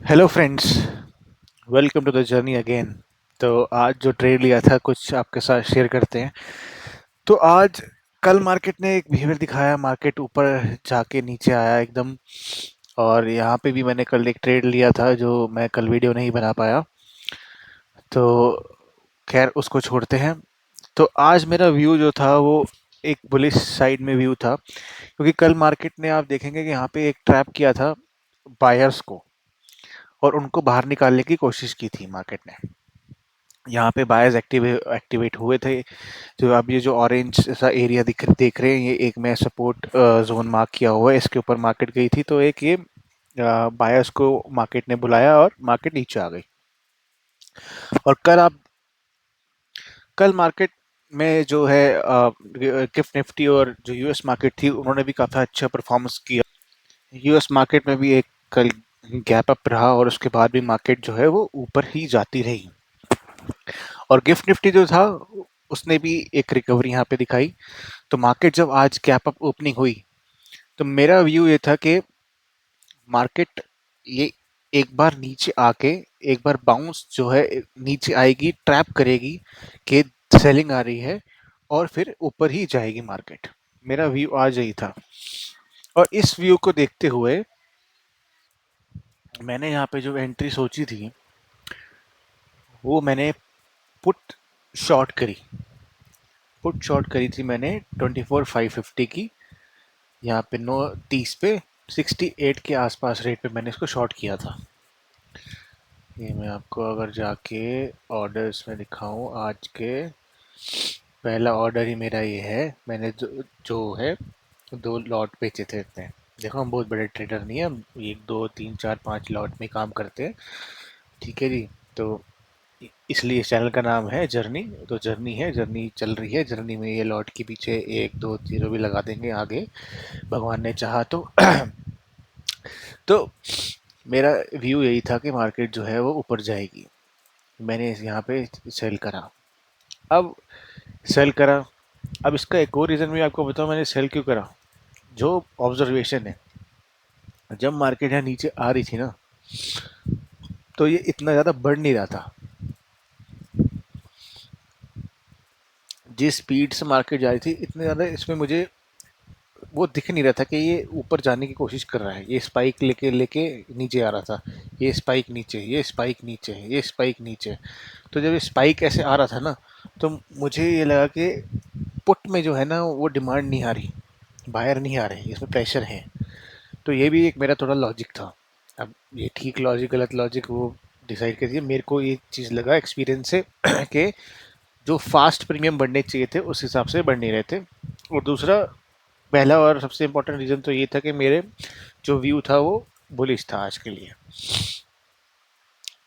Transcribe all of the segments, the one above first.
Hello friends, welcome to the journey again. तो आज जो ट्रेड लिया था कुछ आपके साथ शेयर करते हैं। तो आज कल मार्केट ने एक बिहेवियर दिखाया, मार्केट ऊपर जाके नीचे आया एकदम। और यहाँ पे भी मैंने कल एक ट्रेड लिया था जो मैं कल वीडियो नहीं बना पाया, तो खैर उसको छोड़ते हैं। तो आज मेरा व्यू जो था वो एक बुलिश साइड में व्यू था, क्योंकि कल मार्केट ने आप देखेंगे कि यहाँ पे एक ट्रैप किया था बायर्स को और उनको बाहर निकालने की कोशिश की थी मार्केट ने। यहाँ पे बायर्स एक्टिवेट हुए थे। तो अब ये जो ऑरेंज सा एरिया देख रहे हैं, ये एक मैं सपोर्ट जोन मार्क किया हुआ है, इसके ऊपर मार्केट गई थी। तो एक ये बायर्स को मार्केट ने बुलाया और मार्केट नीचे आ गई। और कल मार्केट में जो है गिफ्ट निफ्टी और जो यूएस मार्केट थी उन्होंने भी काफ़ी अच्छा परफॉर्मेंस किया। यूएस मार्केट में भी एक कल गैप अप रहा और उसके बाद भी मार्केट जो है वो ऊपर ही जाती रही। और गिफ्ट निफ्टी जो था उसने भी एक रिकवरी यहाँ पे दिखाई। तो मार्केट जब आज गैप अप ओपनिंग हुई तो मेरा व्यू ये था कि मार्केट ये एक बार नीचे आके एक बार बाउंस जो है नीचे आएगी, ट्रैप करेगी कि सेलिंग आ रही है और फिर ऊपर ही जाएगी मार्केट। मेरा व्यू आज यही था। और इस व्यू को देखते हुए मैंने यहाँ पे जो एंट्री सोची थी वो मैंने पुट शॉर्ट करी। पुट शॉर्ट करी थी मैंने 24,550 की, यहाँ पे 9:30 पे 68 के आसपास रेट पे मैंने इसको शॉर्ट किया था। ये मैं आपको अगर जाके ऑर्डर्स में दिखाऊं, आज के पहला ऑर्डर ही मेरा ये है। मैंने जो है 2 लॉट बेचे थे इतने। देखो हम बहुत बड़े ट्रेडर नहीं है, हम 1 2 3 4 5 लॉट में काम करते हैं। ठीक है जी। तो इसलिए इस चैनल का नाम है जर्नी। तो जर्नी है, जर्नी चल रही है, जर्नी में ये लॉट के पीछे 1 2 0 भी लगा देंगे आगे, भगवान ने चाहा तो। तो मेरा व्यू यही था कि मार्केट जो है वो ऊपर जाएगी। मैंने यहाँ पे सेल करा। अब सेल करा। अब इसका एक और रीज़न भी आपको बताऊँ मैंने सेल क्यों करा। जो ऑब्जर्वेशन है, जब मार्केट यहाँ नीचे आ रही थी ना तो ये इतना ज़्यादा बढ़ नहीं रहा था। जिस स्पीड से मार्केट जा रही थी इतने ज़्यादा इसमें मुझे वो दिख नहीं रहा था कि ये ऊपर जाने की कोशिश कर रहा है। ये स्पाइक लेके लेके नीचे आ रहा था, ये स्पाइक नीचे, ये स्पाइक नीचे, ये स्पाइक नीचे। तो जब ये स्पाइक ऐसे आ रहा था ना तो मुझे ये लगा कि पुट में जो है ना वो डिमांड नहीं आ रही, बायर नहीं आ रहे, इसमें प्रेशर है। तो ये भी एक मेरा थोड़ा लॉजिक था। अब ये ठीक लॉजिक गलत लॉजिक वो डिसाइड कर दिया। मेरे को ये चीज़ लगा एक्सपीरियंस से कि जो फास्ट प्रीमियम बढ़ने चाहिए थे उस हिसाब से बढ़ नहीं रहे थे। और दूसरा, पहला और सबसे इम्पोर्टेंट रीज़न तो ये था कि मेरे जो व्यू था वो बुलिश था आज के लिए।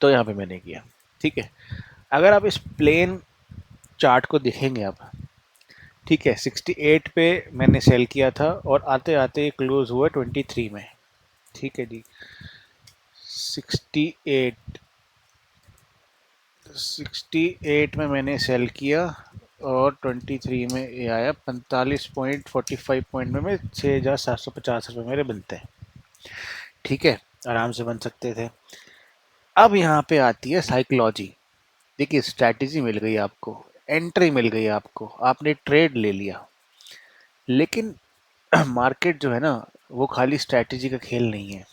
तो यहाँ पे मैंने किया। ठीक है, अगर आप इस प्लेन चार्ट को देखेंगे आप, ठीक है, 68 पे मैंने सेल किया था और आते आते क्लोज हुआ 23 में। ठीक है जी। 68 68 में मैंने सेल किया और 23 में ये आया 45.45 पॉइंट में 6,750 रुपये मेरे बनते हैं। ठीक है, आराम से बन सकते थे। अब यहाँ पे आती है साइकोलॉजी। देखिए, स्ट्रैटेजी मिल गई आपको, एंट्री मिल गई आपको, आपने ट्रेड ले लिया। लेकिन मार्केट जो है ना वो खाली स्ट्रैटेजी का खेल नहीं है,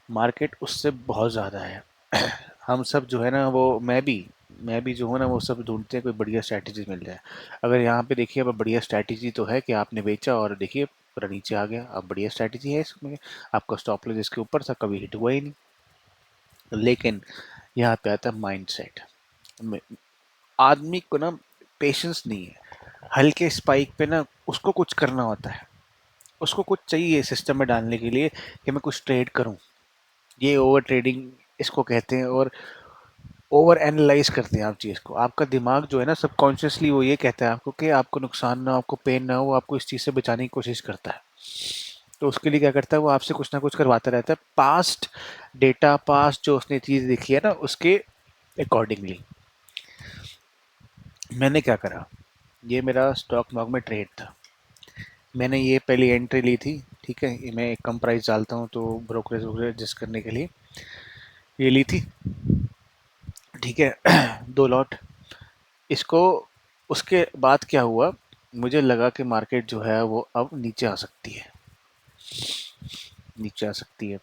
मार्केट उससे बहुत ज़्यादा है। हम सब जो है ना वो मैं भी जो हूँ ना वो सब ढूंढते हैं कोई बढ़िया स्ट्रैटेजी मिल जाए। अगर यहाँ पे देखिए, अब बढ़िया स्ट्रैटेजी तो है कि आपने बेचा और देखिए पूरा नीचे आ गया। अब बढ़िया स्ट्रैटेजी है इसमें, आपका स्टॉप लॉस इसके ऊपर था, कभी हिट हुआ ही नहीं। लेकिन यहाँ पे आता है माइंड सेट। आदमी को ना पेशेंस नहीं है। हल्के स्पाइक पे ना उसको कुछ करना होता है, उसको कुछ चाहिए सिस्टम में डालने के लिए कि मैं कुछ ट्रेड करूं। ये ओवर ट्रेडिंग इसको कहते हैं। और ओवर एनालाइज करते हैं आप चीज़ को। आपका दिमाग जो है ना सबकॉन्शियसली वो ये कहता है आपको कि आपको नुकसान ना हो, आपको पेन ना हो, वो आपको इस चीज़ से बचाने की कोशिश करता है। तो उसके लिए क्या करता है, वो आपसे कुछ ना कुछ करवाता रहता है, पास्ट डेटा, पास्ट जो उसने चीज़ देखी है ना उसके अकॉर्डिंगली। मैंने क्या करा, ये मेरा स्टॉक मार्केट में ट्रेड था। मैंने ये पहली एंट्री ली थी, ठीक है, ये मैं एक कम प्राइस डालता हूँ तो ब्रोकरेज वगैरह एडजस्ट करने के लिए ये ली थी, ठीक है। 2 लॉट इसको। उसके बाद क्या हुआ, मुझे लगा कि मार्केट जो है वो अब नीचे आ सकती है, नीचे आ सकती है।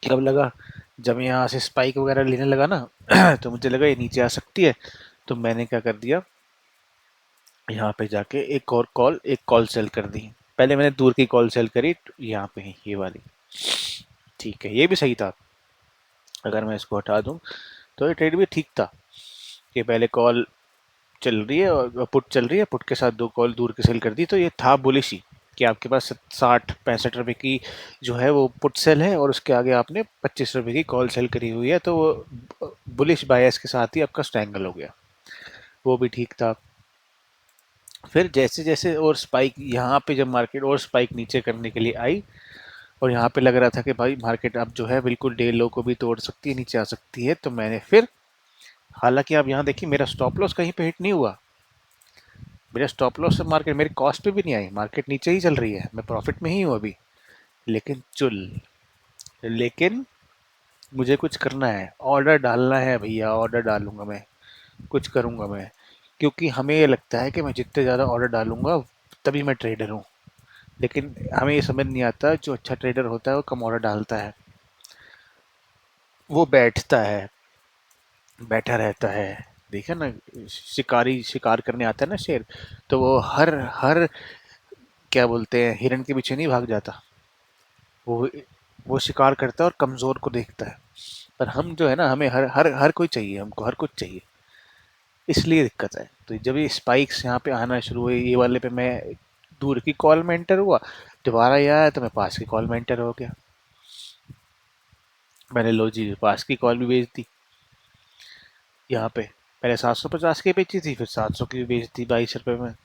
कब लगा, जब यहाँ से स्पाइक वगैरह लेने लगा ना तो मुझे लगा ये नीचे आ सकती है। तो मैंने क्या कर दिया, यहाँ पे जाके एक कॉल सेल कर दी। पहले मैंने दूर की कॉल सेल करी, यहाँ पे ही ये वाली, ठीक है, ये भी सही था। अगर मैं इसको हटा दूँ तो ये ट्रेड भी ठीक था कि पहले कॉल चल रही है और पुट चल रही है, पुट के साथ 2 कॉल दूर की सेल कर दी, तो ये था बुलिश ही कि आपके पास 60-65 रुपए की जो है वो पुट सेल है और उसके आगे आपने 25 रुपए की कॉल सेल करी हुई है, तो वो बुलिश बायस के साथ ही आपका स्ट्रैंगल हो गया, वो भी ठीक था। फिर जैसे जैसे और स्पाइक यहाँ पे जब मार्केट और स्पाइक नीचे करने के लिए आई और यहाँ पे लग रहा था कि भाई मार्केट अब जो है बिल्कुल डे लो को भी तोड़ सकती है, नीचे आ सकती है, तो मैंने फिर, हालांकि आप यहाँ देखिए मेरा स्टॉप लॉस कहीं पे हिट नहीं हुआ, मेरा स्टॉप लॉस से मार्केट मेरी कॉस्ट पे भी नहीं आई, मार्केट नीचे ही चल रही है, मैं प्रॉफिट में ही हूँ अभी। लेकिन चुल, लेकिन मुझे कुछ करना है, ऑर्डर डालना है भैया, ऑर्डर डालूंगा मैं, कुछ करूंगा मैं, क्योंकि हमें ये लगता है कि मैं जितने ज़्यादा ऑर्डर डालूंगा तभी मैं ट्रेडर हूँ। लेकिन हमें ये समझ नहीं आता, जो अच्छा ट्रेडर होता है वो कम ऑर्डर डालता है, वो बैठता है, बैठा रहता है। देखा ना, शिकारी शिकार करने आता है ना शेर, तो वो हर हर क्या बोलते हैं, हिरन के पीछे नहीं भाग जाता, वो वो शिकार करता है और कमज़ोर को देखता है। पर हम जो है ना, हमें हर हर हर कोई चाहिए, हमको हर कुछ चाहिए, इसलिए दिक्कत है। तो जब ये स्पाइक्स यहाँ पे आना शुरू हुए, ये वाले पे मैं दूर की कॉल में एंटर हुआ, दोबारा ये आया तो मैं पास की कॉल में एंटर हो गया, मैंने लो जी पास की कॉल भी बेच दी यहाँ पे। पहले 750 की बेची थी, फिर 700 की भी बेच दी 22 रुपये में।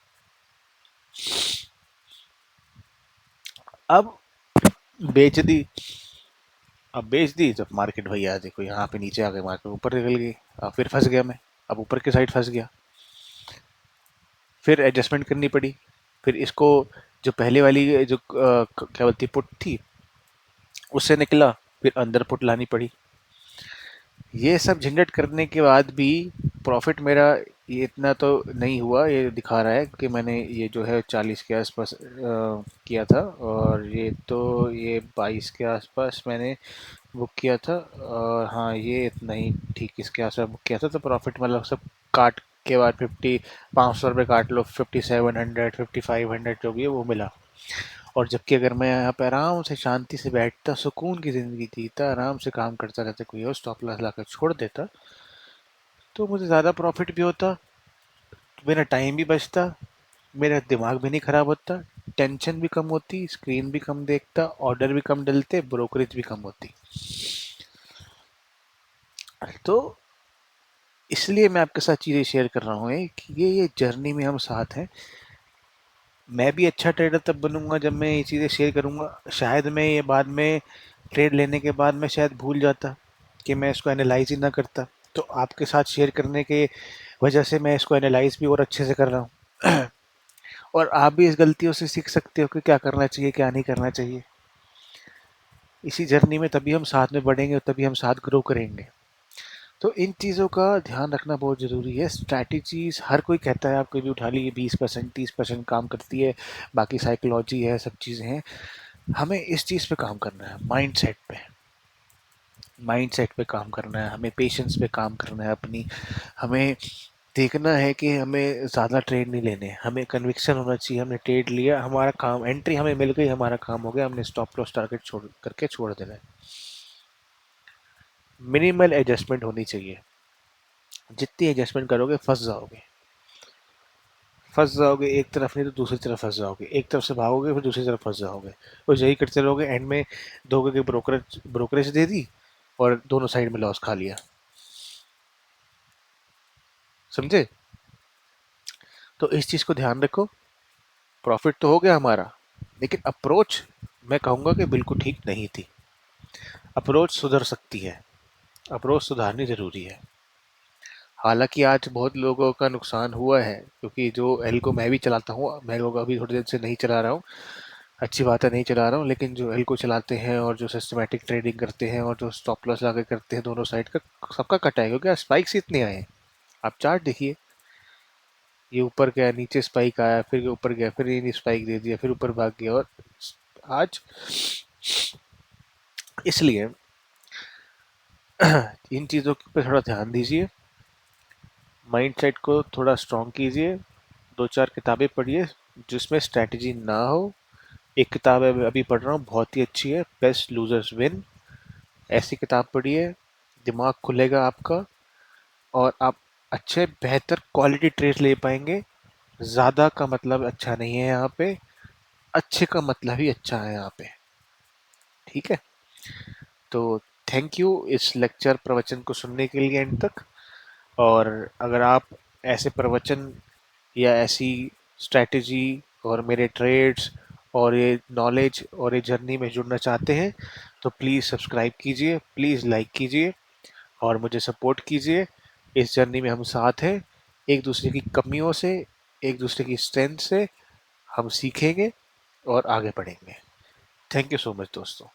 अब बेच दी, अब बेच दी तो मार्केट भैया देखो यहाँ पे नीचे आ गई, मार्केट ऊपर निकल गई, अब फिर फंस गया मैं, अब ऊपर की साइड फंस गया, फिर एडजस्टमेंट करनी पड़ी। फिर इसको, जो पहले वाली जो क्या बोलती पुट थी, उससे निकला, फिर अंदर पुट लानी पड़ी। ये सब झंझट करने के बाद भी प्रॉफिट मेरा ये इतना तो नहीं हुआ, ये दिखा रहा है कि मैंने ये जो है 40 के आसपास किया था, और ये तो ये 22 के आसपास मैंने बुक किया था, और हाँ ये इतना ही ठीक इसके आसपास बुक किया था, तो प्रॉफिट मतलब सब काट के बाद 500 रुपये काट लो, 5700 5500 जो भी है वो मिला। और जबकि अगर मैं यहाँ पे आराम से शांति से बैठता, सुकून की ज़िंदगी जीता, आराम से काम करता रहता, कोई और स्टॉप लॉस ला कर छोड़ देता, तो मुझे ज़्यादा प्रॉफिट भी होता, मेरा टाइम भी बचता, मेरा दिमाग भी नहीं ख़राब होता, टेंशन भी कम होती, स्क्रीन भी कम देखता, ऑर्डर भी कम डलते, ब्रोकरेज भी कम होती। तो इसलिए मैं आपके साथ चीज़ें शेयर कर रहा हूँ कि ये जर्नी में हम साथ हैं। मैं भी अच्छा ट्रेडर तब बनूंगा जब मैं ये चीज़ें शेयर करूंगा। शायद मैं ये बाद में ट्रेड लेने के बाद मैं शायद भूल जाता कि मैं इसको एनालाइज ही ना करता, तो आपके साथ शेयर करने के वजह से मैं इसको एनालाइज भी और अच्छे से कर रहा हूँ। और आप भी इस गलतियों से सीख सकते हो कि क्या करना चाहिए क्या नहीं करना चाहिए। इसी जर्नी में तभी हम साथ में बढ़ेंगे और तभी हम साथ ग्रो करेंगे। तो इन चीज़ों का ध्यान रखना बहुत ज़रूरी है। स्ट्रैटेजीज हर कोई कहता है, आप कोई भी उठा लीजिए, 20% 30% काम करती है, बाकी साइकोलॉजी है, सब चीज़ें हैं। हमें इस चीज़ पे काम करना है, माइंड सेट पे काम करना है, हमें पेशेंस पे काम करना है अपनी। हमें देखना है कि हमें ज़्यादा ट्रेड नहीं लेने, हमें कन्विक्शन होना चाहिए, हमने ट्रेड लिया, हमारा काम, एंट्री हमें मिल गई, हमारा काम हो गया, हमने स्टॉप लॉस टारगेट छोड़ करके छोड़ देना है। मिनिमल एडजस्टमेंट होनी चाहिए, जितनी एडजस्टमेंट करोगे फंस जाओगे एक तरफ नहीं तो दूसरी तरफ फंस जाओगे, एक तरफ से भागोगे फिर दूसरी तरफ फंस जाओगे, और यही करते रहोगे, एंड में धोखे के ब्रोकरेज दे दी और दोनों साइड में लॉस खा लिया। समझे? तो इस चीज़ को ध्यान रखो। प्रॉफिट तो हो गया हमारा, लेकिन अप्रोच मैं कहूँगा कि बिल्कुल ठीक नहीं थी। अप्रोच सुधर सकती है, अप्रोच सुधारनी ज़रूरी है। हालांकि आज बहुत लोगों का नुकसान हुआ है, क्योंकि जो एल को मैं भी चलाता हूँ, मैं लोग अभी थोड़ी देर से नहीं चला रहा हूँ, अच्छी बात है नहीं चला रहा हूँ, लेकिन जो एल को चलाते हैं और जो सिस्टमेटिक ट्रेडिंग करते हैं और जो स्टॉप लॉस लगा करते हैं, दोनों साइड का सबका कटा है, क्योंकि स्पाइक्स इतने आए हैं। आप चार्ट देखिए, ये ऊपर गया, नीचे स्पाइक आया, फिर ये ऊपर गया, फिर ये स्पाइक दे दिया, फिर ऊपर भाग गया। और आज इसलिए इन चीज़ों पे थोड़ा ध्यान दीजिए, माइंड सेट को थोड़ा स्ट्रॉन्ग कीजिए, दो चार किताबें पढ़िए जिसमें स्ट्रैटेजी ना हो। एक किताब है अभी पढ़ रहा हूँ, बहुत ही अच्छी है, बेस्ट लूजर्स विन। ऐसी किताब पढ़िए, दिमाग खुलेगा आपका और आप अच्छे बेहतर क्वालिटी ट्रेड ले पाएंगे। ज़्यादा का मतलब अच्छा नहीं है यहाँ पे, अच्छे का मतलब ही अच्छा है यहाँ पे। ठीक है, तो थैंक यू इस लेक्चर प्रवचन को सुनने के लिए एंड तक। और अगर आप ऐसे प्रवचन या ऐसी स्ट्रैटेजी और मेरे ट्रेड्स और ये नॉलेज और ये जर्नी में जुड़ना चाहते हैं, तो प्लीज़ सब्सक्राइब कीजिए, प्लीज़ लाइक कीजिए और मुझे सपोर्ट कीजिए। इस जर्नी में हम साथ हैं, एक दूसरे की कमियों से, एक दूसरे की स्ट्रेंथ से हम सीखेंगे और आगे बढ़ेंगे। थैंक यू सो मच दोस्तों।